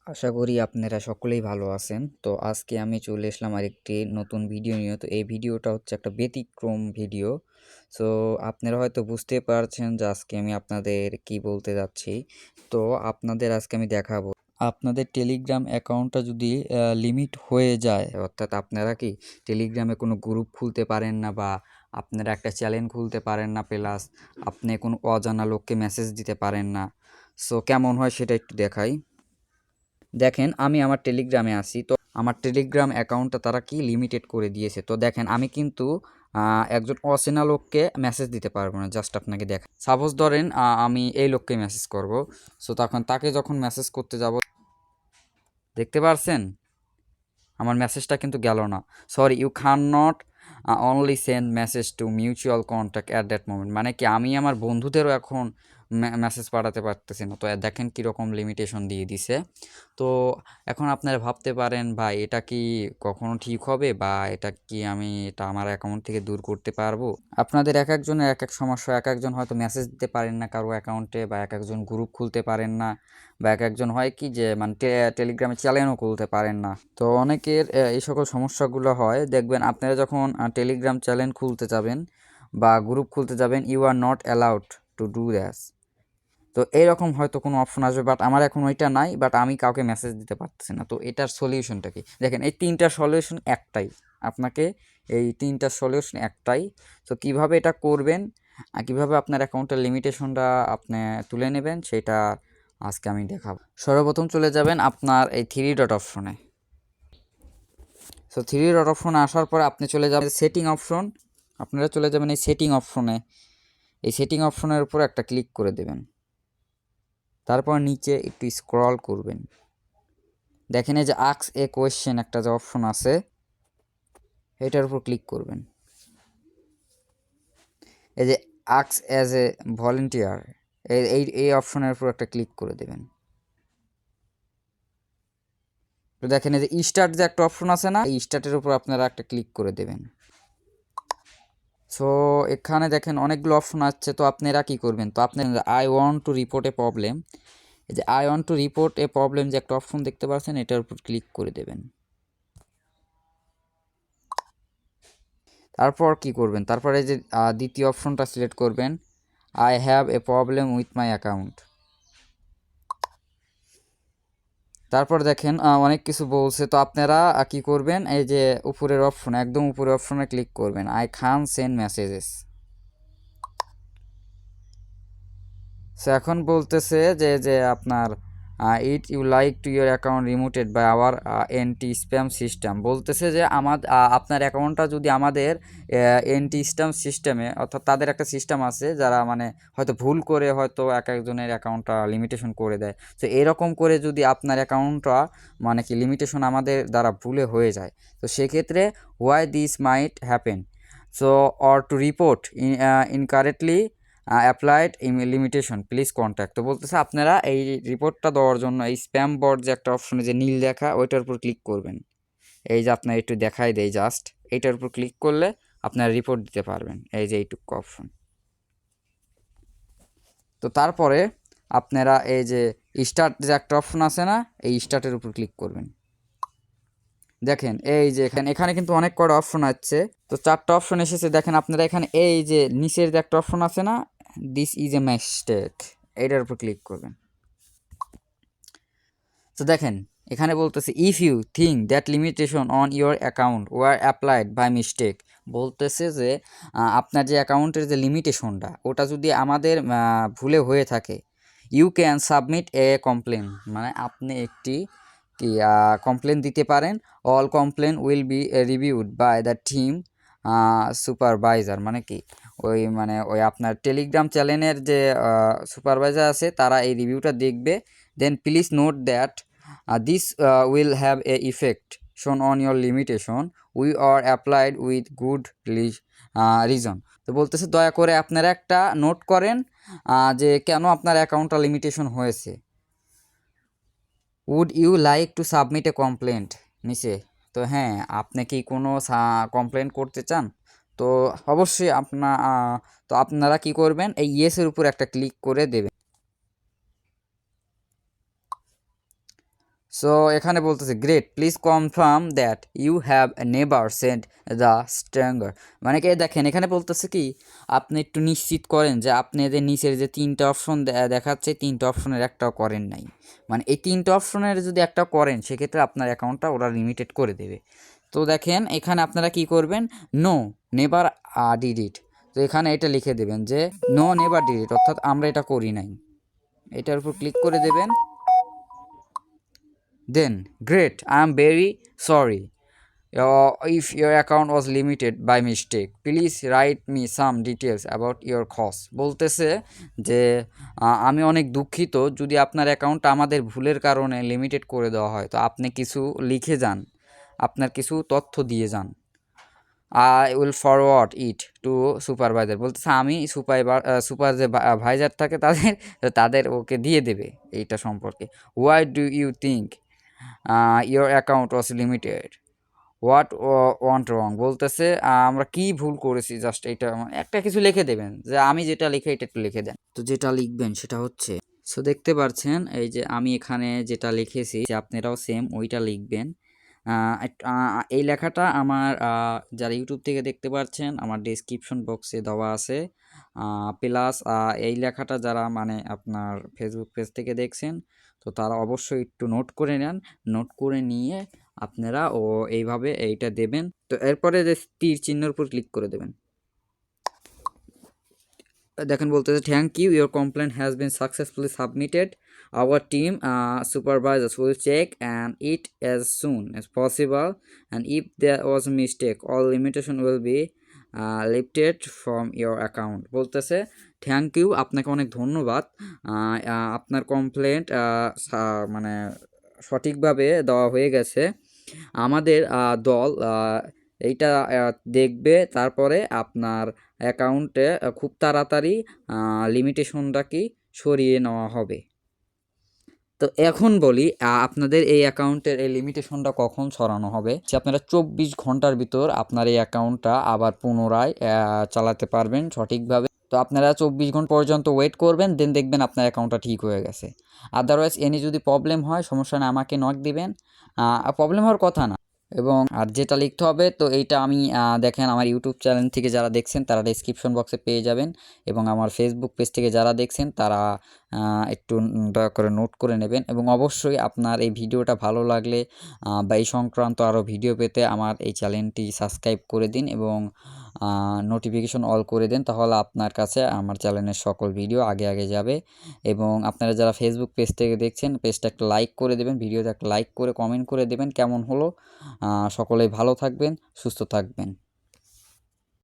আশা করি আপনারা সকলেই ভালো আছেন। তো আজকে আমি চলে আসলাম আরেকটি নতুন ভিডিও নিয়ে। তো এই ভিডিওটা হচ্ছে একটা ব্যতিক্রম ভিডিও। সো আপনারা হয়তো বুঝতে পারছেন যে আজকে আমি আপনাদের কি বলতে যাচ্ছি। তো আপনাদের আজকে আমি দেখাবো আপনাদের টেলিগ্রাম অ্যাকাউন্টটা যদি লিমিট হয়ে যায়, অর্থাৎ আপনারা কি টেলিগ্রামে কোনো গ্রুপ খুলতে পারেন না বা আপনারা একটা চ্যানেল খুলতে পারেন না, প্লাস আপনি কোনো অজানা লোককে মেসেজ দিতে পারেন না। সো কেমন হয় সেটা একটু দেখাই। দেখেন আমি আমার টেলিগ্রামে আছি। তো আমার টেলিগ্রাম অ্যাকাউন্টটা তারা কি লিমিটেড করে দিয়েছে। তো দেখেন আমি কিন্তু একজন অচেনা লোককে মেসেজ দিতে পারবো না। জাস্ট আপনাকে দেখ, সাপোজ ধরেন আমি এই লোককে মেসেজ করব। সো তখন তাকে যখন মেসেজ করতে যাব, দেখতে পারছেন আমার মেসেজটা কিন্তু গেল না। Sorry, you can not only send message to mutual contact at that moment, মানে কি আমি আমার বন্ধুদেরও এখন মেসেজ পাঠাতে পারতেছি না। তো দেখেন কীরকম লিমিটেশন দিয়ে দিছে। তো এখন আপনারা ভাবতে পারেন ভাই এটা কি কখনো ঠিক হবে, বা এটা আমার অ্যাকাউন্ট থেকে দূর করতে পারবো? আপনাদের এক একজনের এক এক সমস্যা, এক একজন হয়তো মেসেজ দিতে পারেন না কারো অ্যাকাউন্টে, বা এক একজন গ্রুপ খুলতে পারেন না, বা এক একজন হয় কি যে মানে টেলিগ্রামে চ্যানেলও খুলতে পারেন না। তো অনেকের এই সকল সমস্যাগুলো হয়। দেখবেন আপনারা যখন টেলিগ্রাম চ্যানেল খুলতে যাবেন বা গ্রুপ খুলতে যাবেন, you are not allowed to do this. তো এইরকম হয়তো কোনো অপশন আসবে, বাট আমার এখন ওইটা নাই, বাট আমি কাউকে মেসেজ দিতে পারতেছি না। তো এটার সলিউশনটা কি? দেখেন এই তিনটা সলিউশন একটাই, আপনাকে এই তিনটা সলিউশন একটাই। তো কীভাবে এটা করবেন আর কীভাবে আপনার অ্যাকাউন্টের লিমিটেশনটা আপনি তুলে নেবেন সেটা আজকে আমি দেখাবো। সর্বপ্রথম চলে যাবেন আপনার এই থ্রি ডট অপশনে। সো থ্রি ডট অপশনে আসার পর আপনি চলে যাবেন সেটিং অপশন। আপনারা চলে যাবেন এই সেটিং অপশনে। এই সেটিং অপশনের উপর একটা ক্লিক করে দেবেন। তারপর নিচে একটু স্ক্রল করবেন, দেখেন এই যে আস্ক এ কোয়েশ্চেন একটা যে অপশন আছে, এটার উপর ক্লিক করবেন। এই যে আস্ক অ্যাজ এ ভলেন্টিয়ার, এই এই অপশনের উপর একটা ক্লিক করে দেবেন। তো দেখেন এই যে স্টার্ট যে একটা অপশন আছে না, এই স্টার্টের উপর আপনারা একটা ক্লিক করে দেবেন। সো এখানে দেখেন অনেকগুলো অপশন আছে। তো আপনারা কি করবেন, তো আপনি I want to report A problem, এই যে I want to report A problem যে একটা অপশন দেখতে পাচ্ছেন, এটার উপর ক্লিক করে দেবেন। তারপর কি করবেন, তারপরে যে দ্বিতীয় অপশনটা সিলেক্ট করবেন, I have a problem with my account. তারপর দেখেন অনেক কিছু বলছে। তো আপনারা কি করবেন, এই যে উপরের অপশন, একদম উপরের অপশনে ক্লিক করবেন, I can send messages. So এখন বলতেছে যে যে আপনার it you like to your account limited by our anti spam system. বলতেছে যে আপনার অ্যাকাউন্টটা যদি আমাদের এন্টি স্প্যাম সিস্টেমে, অর্থাৎ তাদের একটা সিস্টেম আছে যারা মানে হয়তো ভুল করে হয়তো এক একজনের অ্যাকাউন্টটা লিমিটেশন করে দেয়। তো এরকম করে যদি আপনার অ্যাকাউন্টটা মানে কি লিমিটেশন আমাদের দ্বারা ভুলে হয়ে যায়, তো সেক্ষেত্রে why this might happen, so or to report incorrectly applied limitation please contact. তো বলতেছে আপনারা এই রিপোর্টটা দেওয়ার জন্য এই স্প্যাম বট যে একটা অপশনে যে নীল লেখা, ওইটার উপর ক্লিক করবেন। এই যে আপনার একটু দেখাই দেয় জাস্ট, এইটার উপর ক্লিক করলে আপনারা রিপোর্ট দিতে পারবেন, এই যে এইটুকু অপশন। তো তারপরে আপনারা এই যে স্টার্ট যে একটা অপশন আছে না, এই স্টার্টের উপর ক্লিক করবেন। দেখেন এই যে এখানে কিন্তু অনেক কটা অপশন আছে। তো চারটা অপশন এসেছে। দেখেন আপনারা এখানে এই যে নিচের যে একটা অপশন আছে না, দিস ইজ এ মিস্টেক, এটার উপর ক্লিক করবেন। তো দেখেন এখানে বলতেছে if you think that limitation on your account were applied by mistake, বলতেছে যে আপনার যে অ্যাকাউন্টের যে লিমিটেশনটা ওটা যদি আমাদের ভুলে হয়ে থাকে, you can submit a complain, মানে আপনি একটি কি কমপ্লেন দিতে পারেন। All complain will be reviewed by the team supervisor, মানে কি ওই আপনার টেলিগ্রাম চ্যানেলের যে সুপারভাইজার আছে তারা এই রিভিউটা দেখবে। Then please note that this will have a effect shown on your limitation we are applied with good reason. তো বলতেছে দয়া করে আপনারা একটা নোট করেন যে কেন আপনার অ্যাকাউন্টটা লিমিটেশন হয়েছে। Would you like to submit a complaint নিচে। তো হ্যাঁ, আপনি কি কোনো কমপ্লেন করতে চান? তো অবশ্যই তো আপনারা কি করবেন, এই ইয়েসের উপর একটা ক্লিক করে দেবেন। সো এখানে বলতেছে great please confirm that you have never sent the stranger, মানে কি দেখেন এখানে বলতেছে কি আপনি একটু নিশ্চিত করেন যে আপনি এদের নিচের যে 3টা অপশন দেখাচ্ছে 3টা অপশনের একটাও করেন নাই, মানে এই 3টা অপশনের যদি একটা করেন সেক্ষেত্রে আপনার অ্যাকাউন্টটা ওরা লিমিটেড করে দেবে। তো দেখেন এখানে আপনারা কি করবেন, নো নেভার ডিড ইট, তো এখানে এটা লিখে দেবেন যে নো নেভার ডিড ইট, অর্থাৎ আমরা এটা করি নাই, এটার উপর ক্লিক করে দেবেন। Then, great, I am very sorry. If your account was limited by mistake, please write me some details about your cost. বলতেছে যে আমি অনেক দুঃখিত যদি আপনার অ্যাকাউন্টটা আমাদের ভুলের কারণে লিমিটেড করে দেওয়া হয়, তো আপনি কিছু লিখে যান, আপনার কিছু তথ্য দিয়ে যান। I will forward it to supervisor, বলতেছে আমি সুপার যে ভাইজার থাকে তাদের ওকে দিয়ে দেবে এইটা সম্পর্কে। Why do you think your account was limited, what went wrong, বলতেছে আমরা কি ভুল করেছি, জাস্ট এটা একটা কিছু লিখে দেবেন, যে আমি যেটা লিখে এটা একটু লিখে দেন। তো যেটা লিখবেন সেটা হচ্ছে, সো দেখতে পাচ্ছেন এই যে আমি এখানে যেটা লিখেছি যে আপনারাও সেম ওইটা লিখবেন। এই লেখাটা আমার যারা ইউটিউব থেকে দেখতে পাচ্ছেন আমার ডেসক্রিপশন বক্সে দেওয়া আছে, প্লাস এই লেখাটা যারা মানে আপনার ফেসবুক পেজ থেকে দেখছেন তো তারা অবশ্যই একটু নোট করে নেন, নোট করে নিয়ে আপনারা এইভাবে এইটা দেবেন। তো এরপরে যে তীর চিহ্নের উপর ক্লিক করে দেবেন। দেখেন বলতেছে thank you, your complain has been successfully submitted, our team supervisors will check and it as soon as possible and if there was mistake all limitation will be lifted from your account. বলতেছে thank you, আপনাকে অনেক ধন্যবাদ, আপনার complaint মানে সঠিকভাবে দেওয়া হয়ে গেছে, আমাদের দল এইটা দেখবে, তারপরে আপনার অ্যাকাউন্টে খুব তাড়াতাড়ি লিমিটেশনটা কি সরিয়ে নেওয়া হবে। তো এখন বলি আপনাদের এই অ্যাকাউন্টের এই লিমিটেশনটা কখন সরানো হবে, যে আপনারা 24 ঘন্টার ভিতর আপনার এই অ্যাকাউন্টটা আবার পুনরায় চালাতে পারবেন সঠিকভাবে। তো আপনারা 24 ঘন্টা পর্যন্ত ওয়েট করবেন, দেন দেখবেন আপনার অ্যাকাউন্টটা ঠিক হয়ে গেছে। আদারওয়াইজ এনি যদি প্রবলেম হয় সমস্যা নেই, আমাকে নক দিবেন, প্রবলেম হওয়ার কথা না। এবং আর যেটা লিখতে হবে তো এইটা আমি দেখেন আমার ইউটিউব চ্যানেল থেকে যারা দেখছেন তারা ডেসক্রিপশন বক্সে পেয়ে যাবেন, এবং আমার ফেসবুক পেজ থেকে যারা দেখছেন তারা একটু দয়া করে নোট করে নেবেন। এবং অবশ্যই আপনার এই ভিডিওটা ভালো লাগলে বা এই সংক্রান্ত আরও ভিডিও পেতে আমার এই চ্যানেলটি সাবস্ক্রাইব করে দিন এবং নোটিফিকেশন অল করে দিন, তাহলে আপনার কাছে আমার চ্যানেলের সকল ভিডিও আগে আগে যাবে। এবং আপনারা যারা ফেসবুক পেজ থেকে দেখছেন পেজটা একটা লাইক করে দেবেন, ভিডিওতে একটা লাইক করে কমেন্ট করে দেবেন কেমন হলো। সকলেই ভালো থাকবেন, সুস্থ থাকবেন।